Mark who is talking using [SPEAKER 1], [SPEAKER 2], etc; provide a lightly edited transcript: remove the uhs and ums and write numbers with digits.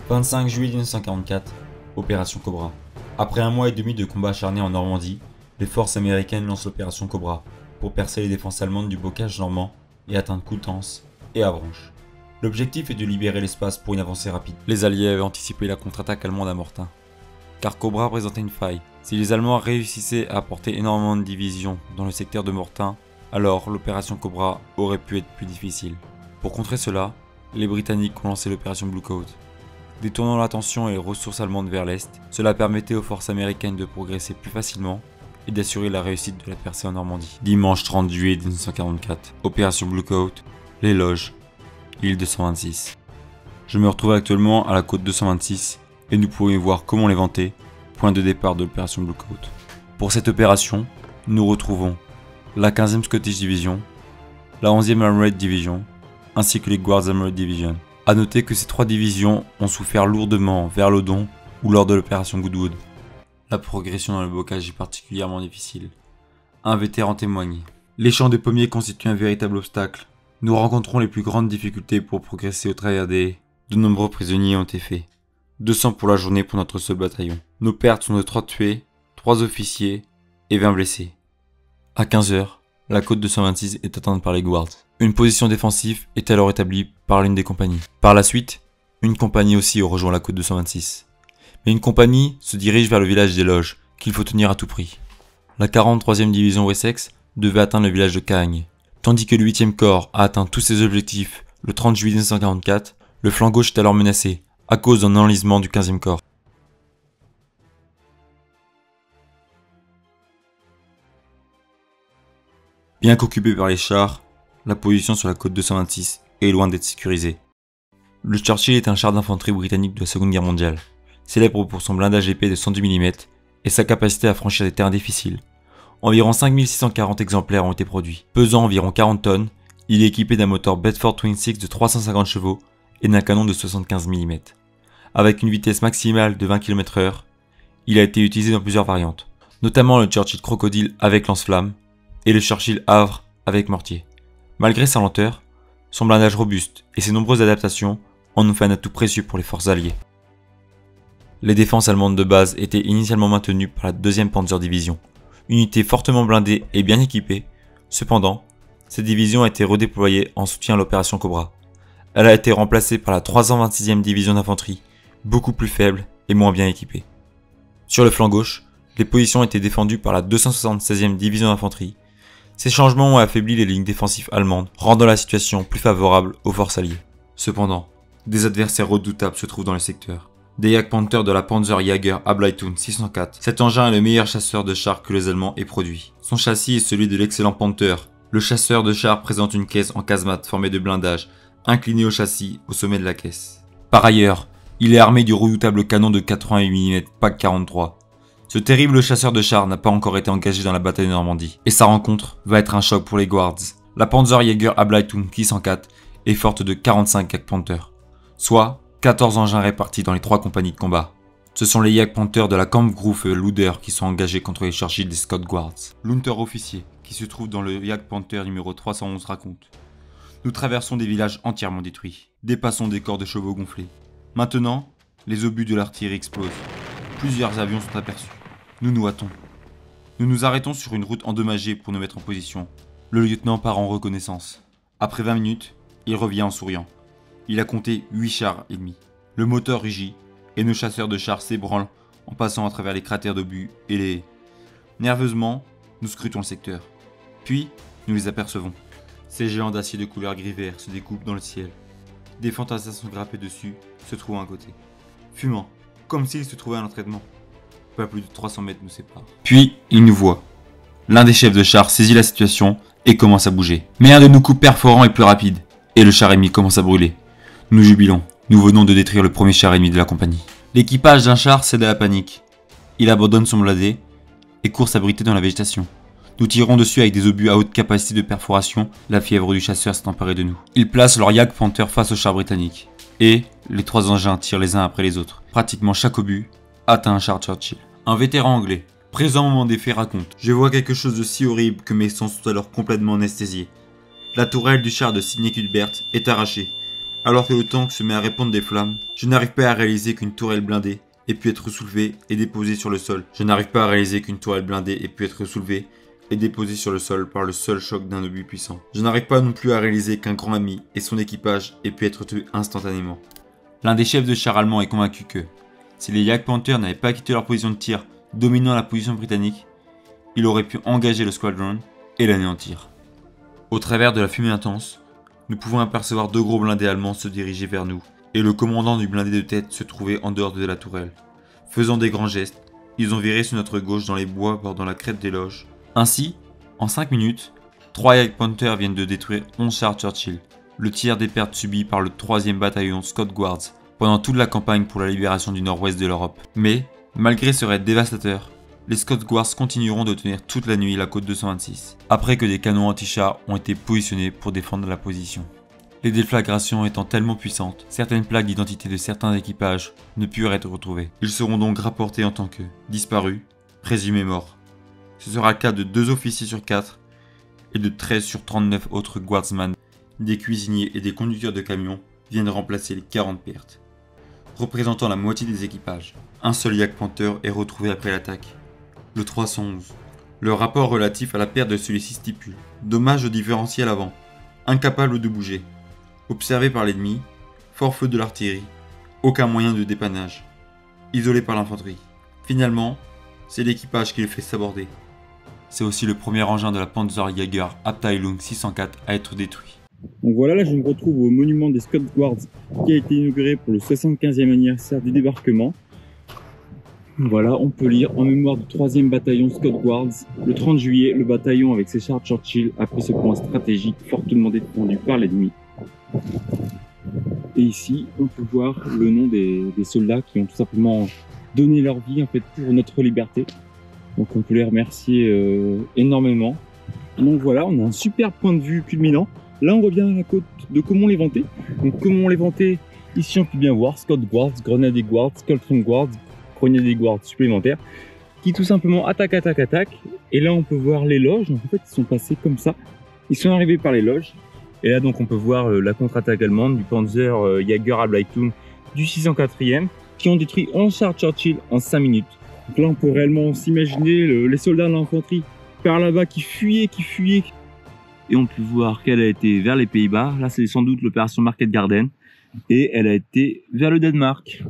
[SPEAKER 1] 25 juillet 1944, Opération Cobra. Après un mois et demi de combats acharnés en Normandie, les forces américaines lancent l'opération Cobra pour percer les défenses allemandes du bocage normand et atteindre Coutances et Avranches. L'objectif est de libérer l'espace pour une avancée rapide. Les Alliés avaient anticipé la contre-attaque allemande à Mortain, car Cobra présentait une faille. Si les Allemands réussissaient à apporter énormément de divisions dans le secteur de Mortain, alors l'opération Cobra aurait pu être plus difficile. Pour contrer cela, les Britanniques ont lancé l'opération Bluecoat. Détournant l'attention et les ressources allemandes vers l'est, cela permettait aux forces américaines de progresser plus facilement et d'assurer la réussite de la percée en Normandie. Dimanche 30 juillet 1944, opération Bluecoat, les loges, île 226. Je me retrouve actuellement à la côte 226 et nous pouvons y voir comment les vanter, point de départ de l'opération Bluecoat. Pour cette opération, nous retrouvons la 15e Scottish Division, la 11e Armored Division, ainsi que les Guards Armored Division. A noter que ces trois divisions ont souffert lourdement vers Laudon ou lors de l'opération Goodwood. La progression dans le bocage est particulièrement difficile. Un vétéran témoigne. Les champs de pommiers constituent un véritable obstacle. Nous rencontrons les plus grandes difficultés pour progresser au travers des... De nombreux prisonniers ont été faits. 200 pour la journée pour notre seul bataillon. Nos pertes sont de 3 tués, 3 officiers et 20 blessés. À 15 h, la côte 226 est atteinte par les Guards. Une position défensive est alors établie par l'une des compagnies. Par la suite, une compagnie aussi rejoint la côte 226. Mais une compagnie se dirige vers le village des Loges, qu'il faut tenir à tout prix. La 43e division Wessex devait atteindre le village de Cahagnes. Tandis que le 8e corps a atteint tous ses objectifs le 30 juillet 1944, le flanc gauche est alors menacé, à cause d'un enlisement du 15e corps. Bien qu'occupé par les chars, la position sur la côte 226 est loin d'être sécurisée. Le Churchill est un char d'infanterie britannique de la Seconde Guerre mondiale, célèbre pour son blindage épais de 110 mm et sa capacité à franchir des terrains difficiles. Environ 5640 exemplaires ont été produits. Pesant environ 40 tonnes, il est équipé d'un moteur Bedford Twin Six de 350 chevaux et d'un canon de 75 mm. Avec une vitesse maximale de 20 km/h, il a été utilisé dans plusieurs variantes, notamment le Churchill Crocodile avec lance-flamme et le Churchill Havre avec mortier. Malgré sa lenteur, son blindage robuste et ses nombreuses adaptations en ont fait un atout précieux pour les forces alliées. Les défenses allemandes de base étaient initialement maintenues par la 2e Panzer Division, unité fortement blindée et bien équipée. Cependant, cette division a été redéployée en soutien à l'opération Cobra. Elle a été remplacée par la 326e Division d'infanterie, beaucoup plus faible et moins bien équipée. Sur le flanc gauche, les positions étaient défendues par la 276e Division d'infanterie. Ces changements ont affaibli les lignes défensives allemandes, rendant la situation plus favorable aux forces alliées. Cependant, des adversaires redoutables se trouvent dans le secteur. Des Jagdpanther de la Panzerjäger Ableitung 604. Cet engin est le meilleur chasseur de chars que les Allemands aient produit. Son châssis est celui de l'excellent Panther. Le chasseur de chars présente une caisse en casemate formée de blindage, inclinée au châssis au sommet de la caisse. Par ailleurs, il est armé du redoutable canon de 88 mm PAC 43. Ce terrible chasseur de chars n'a pas encore été engagé dans la bataille de Normandie, et sa rencontre va être un choc pour les Guards. La Panzerjäger Ableitung 604 est forte de 45 Jagdpanther, soit 14 engins répartis dans les 3 compagnies de combat. Ce sont les Jagdpanther de la Kampfgruppe Luder qui sont engagés contre les Churchill des Scott Guards. L'Unterofficier, qui se trouve dans le Jagdpanther numéro 311 raconte: nous traversons des villages entièrement détruits, dépassons des corps de chevaux gonflés. Maintenant, les obus de l'artillerie explosent. Plusieurs avions sont aperçus. Nous nous hâtons. Nous nous arrêtons sur une route endommagée pour nous mettre en position. Le lieutenant part en reconnaissance. Après 20 minutes, il revient en souriant. Il a compté 8 chars ennemis. Le moteur rugit et nos chasseurs de chars s'ébranlent en passant à travers les cratères d'obus et les... Nerveusement, nous scrutons le secteur. Puis, nous les apercevons. Ces géants d'acier de couleur gris-vert se découpent dans le ciel. Des fantassins sont grappés dessus, se trouvent à un côté. Fumant, comme s'ils se trouvaient à l'entraînement. Pas plus de 300 mètres nous séparent. Puis, il nous voit. L'un des chefs de char saisit la situation et commence à bouger. Mais un de nos coups perforants est plus rapide, et le char ennemi commence à brûler. Nous jubilons, nous venons de détruire le premier char ennemi de la compagnie. L'équipage d'un char cède à la panique. Il abandonne son blindé et court s'abriter dans la végétation. Nous tirons dessus avec des obus à haute capacité de perforation, la fièvre du chasseur s'est emparée de nous. Ils placent leur Jagdpanther face au char britannique. Et les 3 engins tirent les uns après les autres. Pratiquement chaque obus atteint un char Churchill. Un vétéran anglais, présent au moment des faits, raconte: je vois quelque chose de si horrible que mes sens sont alors complètement anesthésiés. La tourelle du char de Sidney Cuthbert est arrachée. Alors que le tank se met à répandre des flammes, je n'arrive pas à réaliser qu'une tourelle blindée ait pu être soulevée et déposée sur le sol. Je n'arrive pas à réaliser qu'une tourelle blindée ait pu être soulevée et déposée sur le sol par le seul choc d'un obus puissant. Je n'arrive pas non plus à réaliser qu'un grand ami et son équipage aient pu être tués instantanément. L'un des chefs de chars allemands est convaincu que, si les Jagdpanther n'avaient pas quitté leur position de tir dominant la position britannique, il aurait pu engager le squadron et l'anéantir. Au travers de la fumée intense, nous pouvons apercevoir 2 gros blindés allemands se diriger vers nous, et le commandant du blindé de tête se trouvait en dehors de la tourelle. Faisant des grands gestes, ils ont viré sur notre gauche dans les bois bordant la crête des loges. Ainsi, en 5 minutes, 3 Jagdpanther viennent de détruire 11 chars Churchill, le tiers des pertes subies par le 3e bataillon Scott Guards pendant toute la campagne pour la libération du nord-ouest de l'Europe. Mais, malgré ce raid dévastateur, les Scott Guards continueront de tenir toute la nuit la côte 226, après que des canons anti-chars ont été positionnés pour défendre la position. Les déflagrations étant tellement puissantes, certaines plaques d'identité de certains équipages ne purent être retrouvées. Ils seront donc rapportés en tant que disparus, présumés morts. Ce sera le cas de 2 officiers sur 4 et de 13 sur 39 autres guardsmen. Des cuisiniers et des conducteurs de camions viennent remplacer les 40 pertes, représentant la moitié des équipages. Un seul Jagdpanther est retrouvé après l'attaque, le 311. Le rapport relatif à la perte de celui-ci stipule: dommage au différentiel avant, incapable de bouger, observé par l'ennemi, fort feu de l'artillerie, aucun moyen de dépannage, isolé par l'infanterie. Finalement, c'est l'équipage qui le fait s'aborder. C'est aussi le premier engin de la Panzerjäger Abteilung 604 à être détruit.
[SPEAKER 2] Donc voilà, là je me retrouve au monument des Scott Guards qui a été inauguré pour le 75e anniversaire du débarquement. Voilà, on peut lire: en mémoire du 3e bataillon Scott Guards, le 30 juillet, le bataillon avec ses chars Churchill a pris ce point stratégique fortement défendu par l'ennemi. Et ici, on peut voir le nom des soldats qui ont tout simplement donné leur vie en fait pour notre liberté. Donc on peut les remercier énormément. Donc voilà, on a un super point de vue culminant. Là on revient à la côte de Caumont-l'Éventé. Donc Caumont-l'Éventé, ici on peut bien voir Scott Guards, Grenadier Guards, Coldstream Guards, Grenadier Guards supplémentaires, qui tout simplement attaquent. Et là on peut voir les loges. Donc, en fait ils sont passés comme ça. Ils sont arrivés par les loges. Et là donc on peut voir la contre-attaque allemande du Panzerjäger Abteilung du 604e, qui ont détruit 11 chars Churchill en 5 minutes. Donc là on peut réellement s'imaginer les soldats de l'infanterie par là-bas qui fuyaient. Et on peut voir qu'elle a été vers les Pays-Bas. Là c'est sans doute l'opération Market Garden. Et elle a été vers le Danemark.